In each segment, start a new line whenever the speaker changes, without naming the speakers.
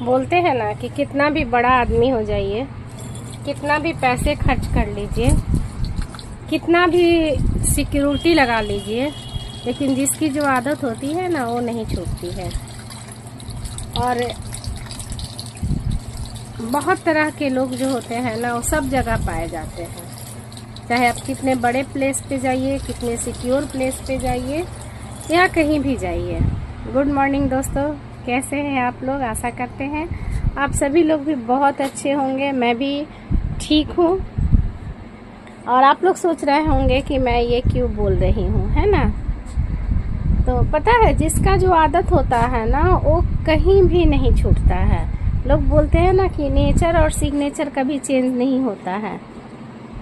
बोलते हैं ना कि कितना भी बड़ा आदमी हो जाइए, कितना भी पैसे खर्च कर लीजिए, कितना भी सिक्योरिटी लगा लीजिए, लेकिन जिसकी जो आदत होती है ना वो नहीं छूटती है। और बहुत तरह के लोग जो होते हैं ना वो सब जगह पाए जाते हैं, चाहे आप कितने बड़े प्लेस पे जाइए, कितने सिक्योर प्लेस पे जाइए या कहीं भी जाइए। गुड मॉर्निंग दोस्तों, कैसे हैं आप लोग? आशा करते हैं आप सभी लोग भी बहुत अच्छे होंगे। मैं भी ठीक हूँ। और आप लोग सोच रहे होंगे कि मैं ये क्यों बोल रही हूँ, है ना? तो पता है, जिसका जो आदत होता है ना वो कहीं भी नहीं छूटता है। लोग बोलते हैं ना कि नेचर और सिग्नेचर कभी चेंज नहीं होता है,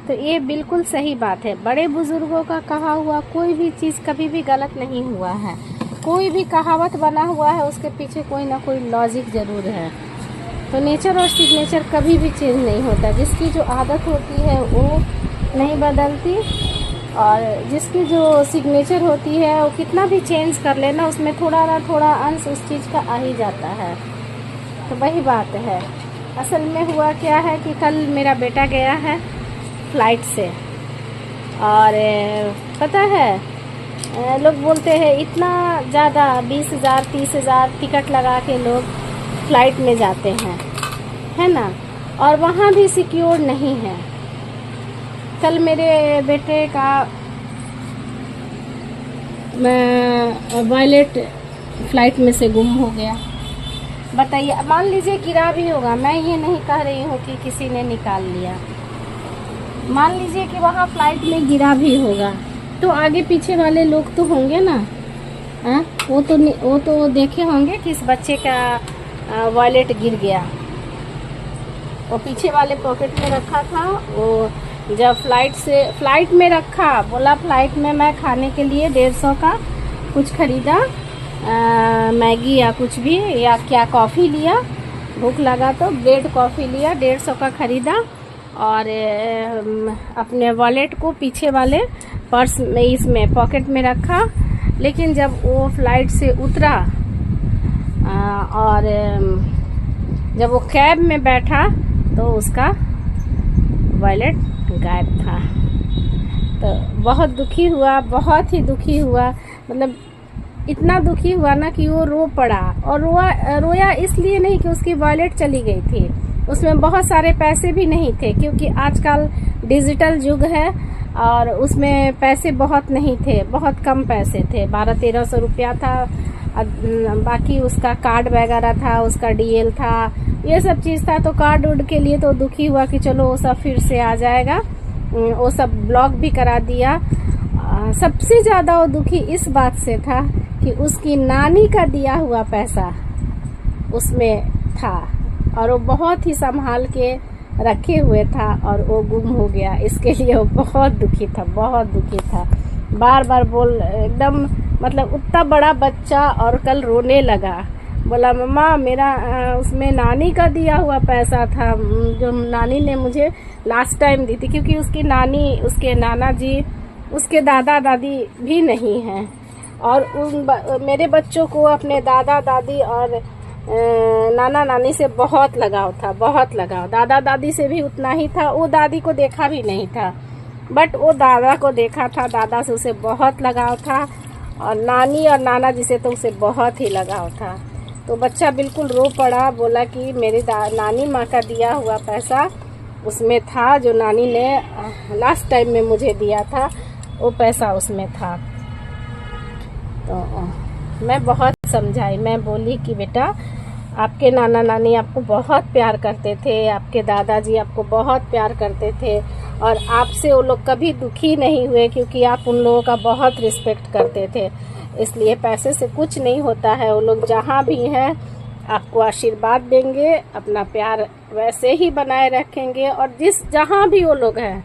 तो ये बिल्कुल सही बात है। बड़े बुजुर्गों का कहा हुआ कोई भी चीज़ कभी भी गलत नहीं हुआ है। कोई भी कहावत बना हुआ है उसके पीछे कोई ना कोई लॉजिक ज़रूर है। तो नेचर और सिग्नेचर कभी भी चेंज नहीं होता। जिसकी जो आदत होती है वो नहीं बदलती, और जिसकी जो सिग्नेचर होती है वो कितना भी चेंज कर लेना उसमें थोड़ा ना थोड़ा अंश उस चीज़ का आ ही जाता है। तो वही बात है। असल में हुआ क्या है कि कल मेरा बेटा गया है फ्लाइट से, और पता है लोग बोलते हैं इतना ज़्यादा 20,000 30,000 टिकट लगा के लोग फ्लाइट में जाते हैं, है ना? और वहाँ भी सिक्योर नहीं है। कल मेरे बेटे का वॉलेट फ्लाइट में से गुम हो गया। बताइए, मान लीजिए गिरा भी होगा, मैं ये नहीं कह रही हूँ कि किसी ने निकाल लिया, मान लीजिए कि वहाँ फ्लाइट में गिरा भी होगा, तो आगे पीछे वाले लोग तो होंगे ना, वो तो देखे होंगे कि इस बच्चे का वॉलेट गिर गया। वो पीछे वाले पॉकेट में रखा था। वो जब फ्लाइट में रखा, बोला फ्लाइट में मैं खाने के लिए 150 का कुछ खरीदा, मैगी या कुछ भी, या क्या कॉफ़ी लिया, भूख लगा तो ब्रेड कॉफ़ी लिया, 150 का खरीदा, और अपने वॉलेट को पीछे वाले पर्स में इसमें पॉकेट में रखा। लेकिन जब वो फ्लाइट से उतरा और जब वो कैब में बैठा तो उसका वॉलेट गायब था। तो बहुत दुखी हुआ, बहुत ही दुखी हुआ। मतलब इतना दुखी हुआ ना कि वो रो पड़ा। और रोया इसलिए नहीं कि उसकी वॉलेट चली गई थी, उसमें बहुत सारे पैसे भी नहीं थे, क्योंकि आजकल डिजिटल युग है और उसमें पैसे बहुत नहीं थे, बहुत कम पैसे थे, 1200-1300 रुपया था। बाकी उसका कार्ड वगैरह था, उसका डीएल था, ये सब चीज़ था। तो कार्ड उड के लिए तो दुखी हुआ कि चलो वो सब फिर से आ जाएगा, वो सब ब्लॉक भी करा दिया। सबसे ज़्यादा वो दुखी इस बात से था कि उसकी नानी का दिया हुआ पैसा उसमें था और वो बहुत ही संभाल के रखे हुए था, और वो गुम हो गया। इसके लिए वो बहुत दुखी था, बहुत दुखी था। बार बार बोल एकदम, मतलब उतना बड़ा बच्चा, और कल रोने लगा। बोला मम्मा मेरा उसमें नानी का दिया हुआ पैसा था, जो नानी ने मुझे लास्ट टाइम दी थी। क्योंकि उसकी नानी, उसके नाना जी, उसके दादा दादी भी नहीं हैं, और मेरे बच्चों को अपने दादा दादी और नाना नानी से बहुत लगाव था, बहुत लगाव। दादा दादी से भी उतना ही था। वो दादी को देखा भी नहीं था, बट वो दादा को देखा था। दादा से उसे बहुत लगाव था, और नानी और नाना जी से तो उसे बहुत ही लगाव था। तो बच्चा बिल्कुल रो पड़ा, बोला कि मेरी नानी माँ का दिया हुआ पैसा उसमें था, जो नानी ने लास्ट टाइम में मुझे दिया था, वो पैसा उसमें था। तो मैं बहुत समझाई, मैं बोली कि बेटा आपके नाना नानी आपको बहुत प्यार करते थे, आपके दादाजी आपको बहुत प्यार करते थे, और आपसे वो लोग कभी दुखी नहीं हुए, क्योंकि आप उन लोगों का बहुत रिस्पेक्ट करते थे। इसलिए पैसे से कुछ नहीं होता है। वो लोग जहाँ भी हैं आपको आशीर्वाद देंगे, अपना प्यार वैसे ही बनाए रखेंगे, और जहाँ भी वो लोग हैं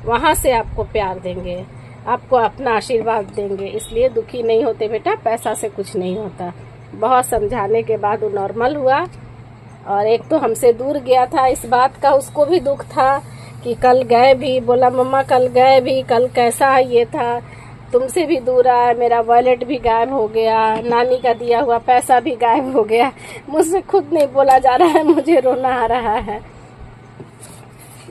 वहाँ से आपको प्यार देंगे, आपको अपना आशीर्वाद देंगे। इसलिए दुखी नहीं होते बेटा, पैसा से कुछ नहीं होता। बहुत समझाने के बाद वो नॉर्मल हुआ। और एक तो हमसे दूर गया था, इस बात का उसको भी दुख था कि कल गए भी। बोला मम्मा कल गए भी, कल कैसा ये था, तुमसे भी दूर है, मेरा वॉलेट भी गायब हो गया, नानी का दिया हुआ पैसा भी गायब हो गया। मुझसे खुद नहीं बोला जा रहा है, मुझे रोना आ रहा है।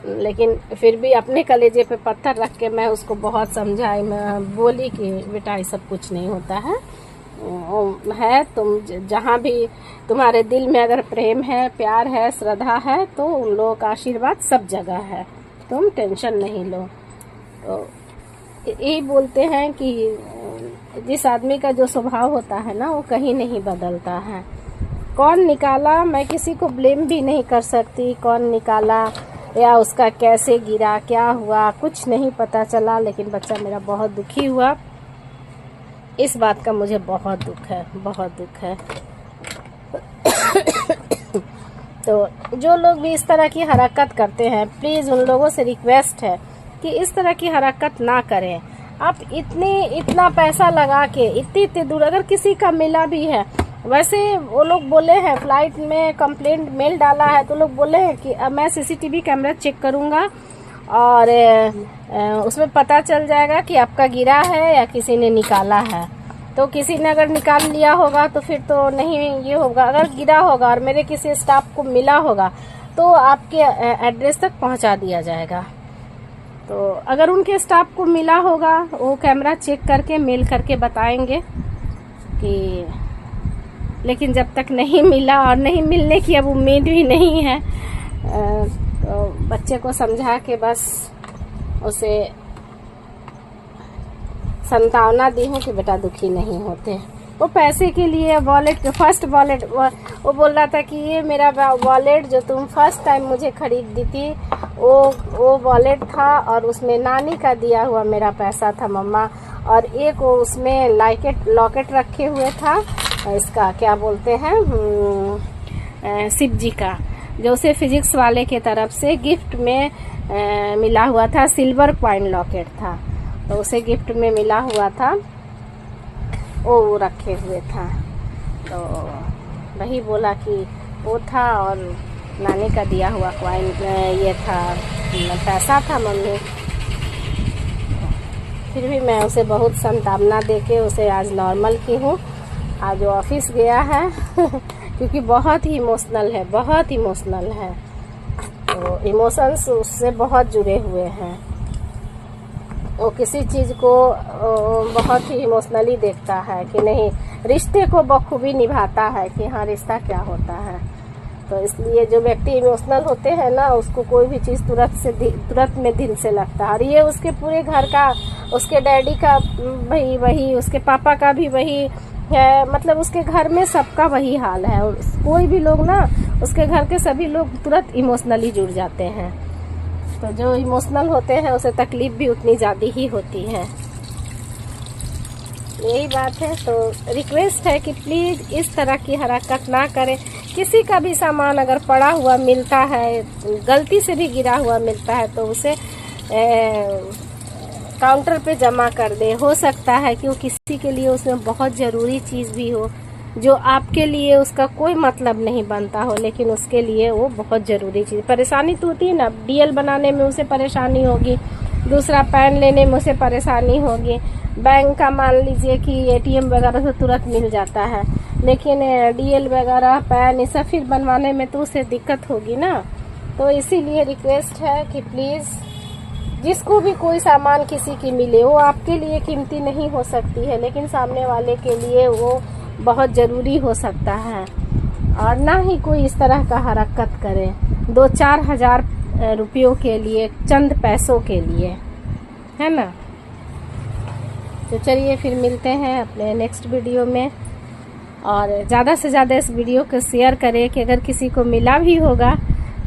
लेकिन फिर भी अपने कलेजे पे पत्थर रख के मैं उसको बहुत समझाई। मैं बोली कि बेटा ये सब कुछ नहीं होता है तुम जहाँ भी तुम्हारे दिल में अगर प्रेम है, प्यार है, श्रद्धा है, तो उन लोगों का आशीर्वाद सब जगह है, तुम टेंशन नहीं लो। तो यही बोलते हैं कि जिस आदमी का जो स्वभाव होता है ना, वो कहीं नहीं बदलता है। कौन निकाला, मैं किसी को ब्लेम भी नहीं कर सकती, कौन निकाला या उसका कैसे गिरा, क्या हुआ, कुछ नहीं पता चला। लेकिन बच्चा मेरा बहुत दुखी हुआ, इस बात का मुझे बहुत दुख है, बहुत दुख है। तो जो लोग भी इस तरह की हरकत करते हैं, प्लीज़ उन लोगों से रिक्वेस्ट है कि इस तरह की हरकत ना करें। आप इतना पैसा लगा के इतनी दूर, अगर किसी का मिला भी है, वैसे वो लोग बोले हैं फ्लाइट में कंप्लेंट मेल डाला है, तो लोग बोले हैं कि अब मैं सीसीटीवी कैमरा चेक करूंगा और उसमें पता चल जाएगा कि आपका गिरा है या किसी ने निकाला है। तो किसी ने अगर निकाल लिया होगा तो फिर तो नहीं ये होगा, अगर गिरा होगा और मेरे किसी स्टाफ को मिला होगा तो आपके एड्रेस तक पहुंचा दिया जाएगा। तो अगर उनके स्टाफ को मिला होगा, वो कैमरा चेक करके मेल करके बताएंगे कि, लेकिन जब तक नहीं मिला और नहीं मिलने की अब उम्मीद भी नहीं है, तो बच्चे को समझा के बस उसे संतावना दी हूँ कि बेटा दुखी नहीं होते। वो पैसे के लिए वॉलेट, फर्स्ट वॉलेट, वो बोल रहा था कि ये मेरा वॉलेट जो तुम फर्स्ट टाइम मुझे खरीद दी थी, वो वॉलेट था और उसमें नानी का दिया हुआ मेरा पैसा था मम्मा, और एक वो उसमें लॉकेट रखे हुए था, इसका क्या बोलते हैं, शिव जी का, जो उसे फिजिक्स वाले के तरफ से गिफ्ट में मिला हुआ था, सिल्वर कॉइन लॉकेट था, तो उसे गिफ्ट में मिला हुआ था, वो रखे हुए था। तो वही बोला कि वो था और नानी का दिया हुआ कॉइन ये था, पैसा था मम्मी। फिर भी मैं उसे बहुत सांत्वना देके उसे आज नॉर्मल की हूँ। आज वो ऑफिस गया है क्योंकि बहुत ही इमोशनल है, बहुत इमोशनल है, तो इमोशंस उससे बहुत जुड़े हुए हैं। वो किसी चीज़ को बहुत ही इमोशनली देखता है कि नहीं, रिश्ते को बखूबी निभाता है कि हाँ रिश्ता क्या होता है। तो इसलिए जो व्यक्ति इमोशनल होते हैं ना, उसको कोई भी चीज़ तुरंत में दिल से लगता है। और ये उसके पूरे घर का, उसके डैडी का वही, उसके पापा का भी वही है, मतलब उसके घर में सबका वही हाल है। और कोई भी लोग ना, उसके घर के सभी लोग तुरंत इमोशनली जुड़ जाते हैं। तो जो इमोशनल होते हैं उसे तकलीफ भी उतनी ज़्यादा ही होती है, यही बात है। तो रिक्वेस्ट है कि प्लीज़ इस तरह की हरकत ना करें। किसी का भी सामान अगर पड़ा हुआ मिलता है, गलती से भी गिरा हुआ मिलता है, तो उसे काउंटर पे जमा कर दे। हो सकता है कि वो किसी के लिए उसमें बहुत ज़रूरी चीज़ भी हो, जो आपके लिए उसका कोई मतलब नहीं बनता हो, लेकिन उसके लिए वो बहुत ज़रूरी चीज़। परेशानी तो होती है ना, डीएल बनाने में उसे परेशानी होगी, दूसरा पैन लेने में उसे परेशानी होगी, बैंक का मान लीजिए कि एटीएम वगैरह तो तुरंत मिल जाता है, लेकिन डीएल वगैरह पैन ये सब फिर बनवाने में तो उसे दिक्कत होगी ना। तो इसीलिए रिक्वेस्ट है कि प्लीज़ जिसको भी कोई सामान किसी की मिले, वो आपके लिए कीमती नहीं हो सकती है, लेकिन सामने वाले के लिए वो बहुत ज़रूरी हो सकता है। और ना ही कोई इस तरह का हरकत करे 2-4 हज़ार रुपयों के लिए, चंद पैसों के लिए, है ना। तो चलिए फिर मिलते हैं अपने नेक्स्ट वीडियो में, और ज़्यादा से ज़्यादा इस वीडियो को शेयर करें कि अगर किसी को मिला भी होगा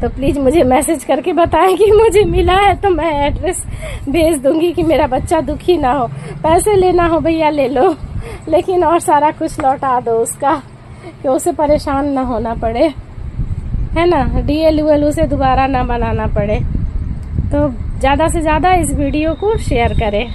तो प्लीज़ मुझे मैसेज करके बताएं कि मुझे मिला है, तो मैं एड्रेस भेज दूंगी कि मेरा बच्चा दुखी ना हो। पैसे लेना हो भैया ले लो, लेकिन और सारा कुछ लौटा दो उसका, कि उसे परेशान ना होना पड़े, है ना, डीएल वीएल उसे दोबारा ना बनाना पड़े। तो ज़्यादा से ज़्यादा इस वीडियो को शेयर करें।